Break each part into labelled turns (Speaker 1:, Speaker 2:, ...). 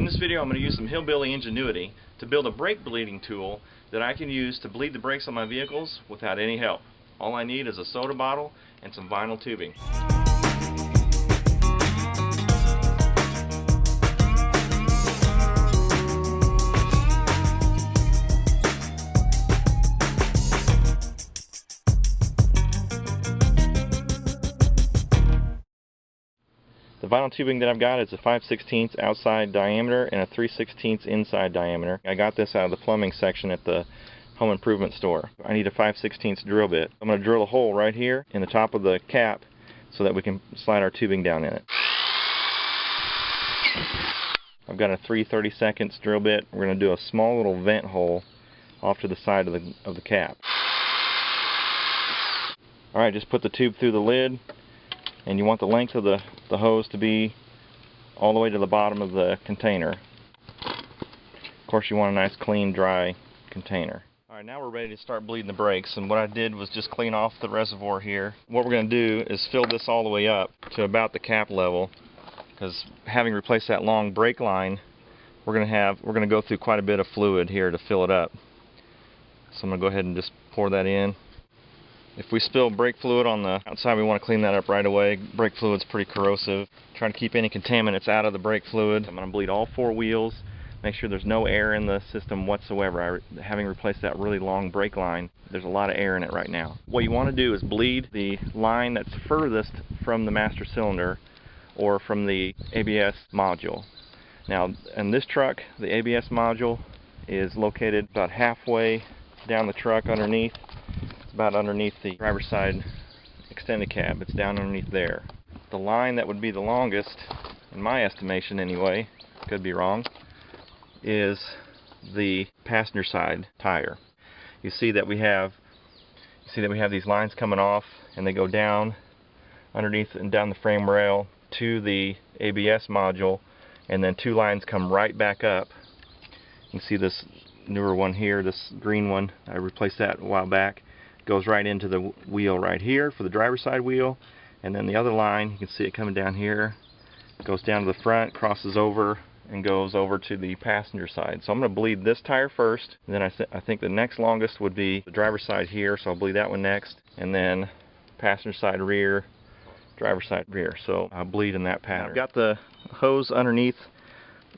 Speaker 1: In this video I'm going to use some hillbilly ingenuity to build a brake bleeding tool that I can use to bleed the brakes on my vehicles without any help. All I need is a soda bottle and some vinyl tubing. The vinyl tubing that I've got is a 5/16 outside diameter and a 3/16 inside diameter. I got this out of the plumbing section at the home improvement store. I need a 5/16 drill bit. I'm going to drill a hole right here in the top of the cap so that we can slide our tubing down in it. I've got a 3/32 drill bit. We're going to do a small little vent hole off to the side of the cap. Alright, just put the tube through the lid. And you want the length of the hose to be all the way to the bottom of the container. Of course you want a nice clean dry container. Alright, now we're ready to start bleeding the brakes, and what I did was just clean off the reservoir here. What we're going to do is fill this all the way up to about the cap level, because having replaced that long brake line, we're going to go through quite a bit of fluid here to fill it up. So I'm going to go ahead and just pour that in. If we spill brake fluid on the outside, we want to clean that up right away. Brake fluid's pretty corrosive. Try to keep any contaminants out of the brake fluid. I'm going to bleed all four wheels, make sure there's no air in the system whatsoever. Having replaced that really long brake line, there's a lot of air in it right now. What you want to do is bleed the line that's furthest from the master cylinder or from the ABS module. Now, in this truck, the ABS module is located about halfway down the truck underneath. About underneath the driver's side extended cab. It's down underneath there. The line that would be the longest, in my estimation anyway, could be wrong, is the passenger side tire. You see that we have these lines coming off, and they go down underneath and down the frame rail to the ABS module, and then two lines come right back up. You can see this newer one here, this green one. I replaced that a while back. Goes right into the wheel right here for the driver's side wheel, and then the other line, you can see it coming down here, goes down to the front, crosses over, and goes over to the passenger side. So I'm going to bleed this tire first, and then I think the next longest would be the driver's side here, so I'll bleed that one next, and then passenger side rear, driver's side rear. So I'll bleed in that pattern. I've got the hose underneath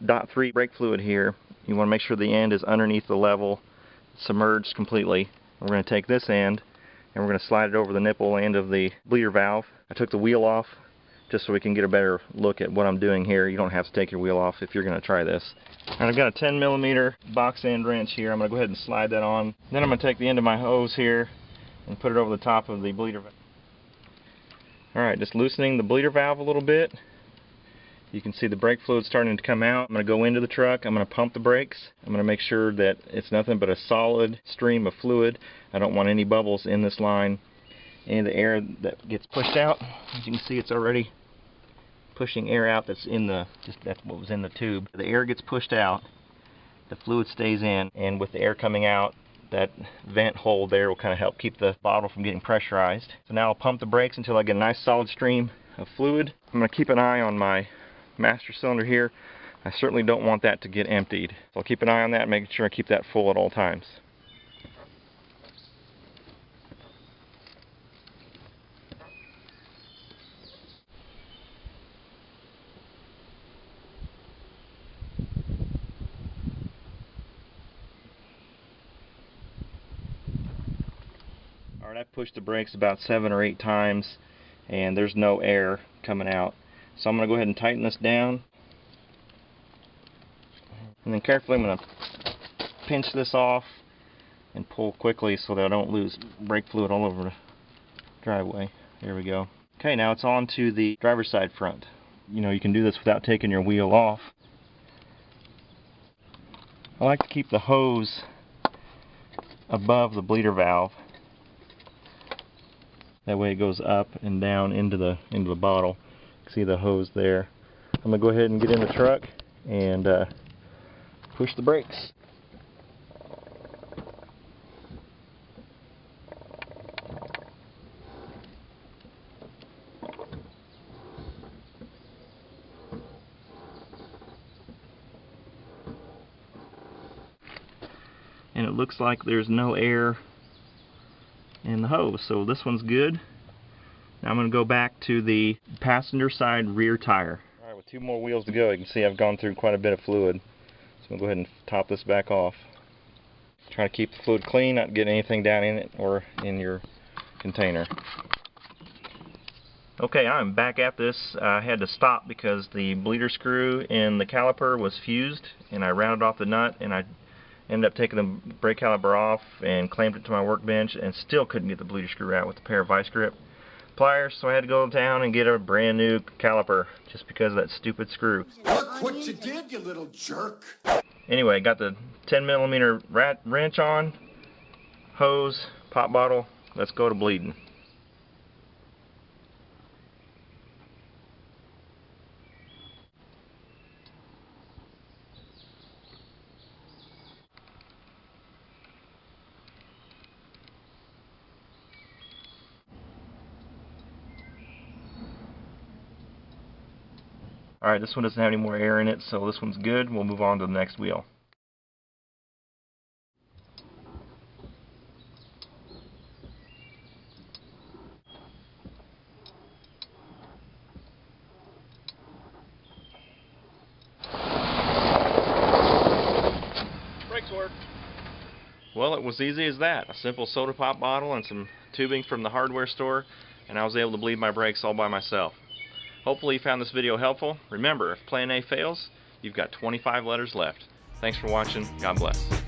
Speaker 1: .3 brake fluid here. You want to make sure the end is underneath the level, submerged completely. We're going to take this end and we're going to slide it over the nipple end of the bleeder valve. I took the wheel off just so we can get a better look at what I'm doing here. You don't have to take your wheel off if you're going to try this. And I've got a 10mm box end wrench here. I'm going to go ahead and slide that on. Then I'm going to take the end of my hose here and put it over the top of the bleeder valve. Alright, just loosening the bleeder valve a little bit. You can see the brake fluid starting to come out. I'm going to go into the truck. I'm going to pump the brakes. I'm going to make sure that it's nothing but a solid stream of fluid. I don't want any bubbles in this line. Any of the air that gets pushed out, as you can see, it's already pushing air out that's what was in the tube. The air gets pushed out, the fluid stays in, and with the air coming out, that vent hole there will kind of help keep the bottle from getting pressurized. So now I'll pump the brakes until I get a nice solid stream of fluid. I'm going to keep an eye on my master cylinder here. I certainly don't want that to get emptied. So I'll keep an eye on that, making sure I keep that full at all times. Alright, I've pushed the brakes about 7 or 8 times and there's no air coming out. So I'm going to go ahead and tighten this down. And then carefully I'm going to pinch this off and pull quickly so that I don't lose brake fluid all over the driveway. There we go. Okay, now it's on to the driver's side front. You know, you can do this without taking your wheel off. I like to keep the hose above the bleeder valve. That way it goes up and down into the bottle. See the hose there. I'm going to go ahead and get in the truck and push the brakes. and it looks like there's no air in the hose, so this one's good. Now I'm going to go back to the passenger side rear tire. Alright, with 2 more wheels to go, you can see I've gone through quite a bit of fluid. So I'm going to go ahead and top this back off. Try to keep the fluid clean, not get anything down in it or in your container. Okay, I'm back at this. I had to stop because the bleeder screw in the caliper was fused, and I rounded off the nut, and I ended up taking the brake caliper off and clamped it to my workbench, and still couldn't get the bleeder screw out with a pair of vice grip pliers, so I had to go to town and get a brand new caliper just because of that stupid screw.
Speaker 2: Look what you did, you little jerk!
Speaker 1: Anyway, got the 10mm wrench on, hose, pop bottle. Let's go to bleeding. Alright, this one doesn't have any more air in it, so this one's good. We'll move on to the next wheel. Brakes work. Well, it was easy as that. A simple soda pop bottle and some tubing from the hardware store, and I was able to bleed my brakes all by myself. Hopefully you found this video helpful. Remember, if Plan A fails, you've got 25 letters left. Thanks for watching. God bless.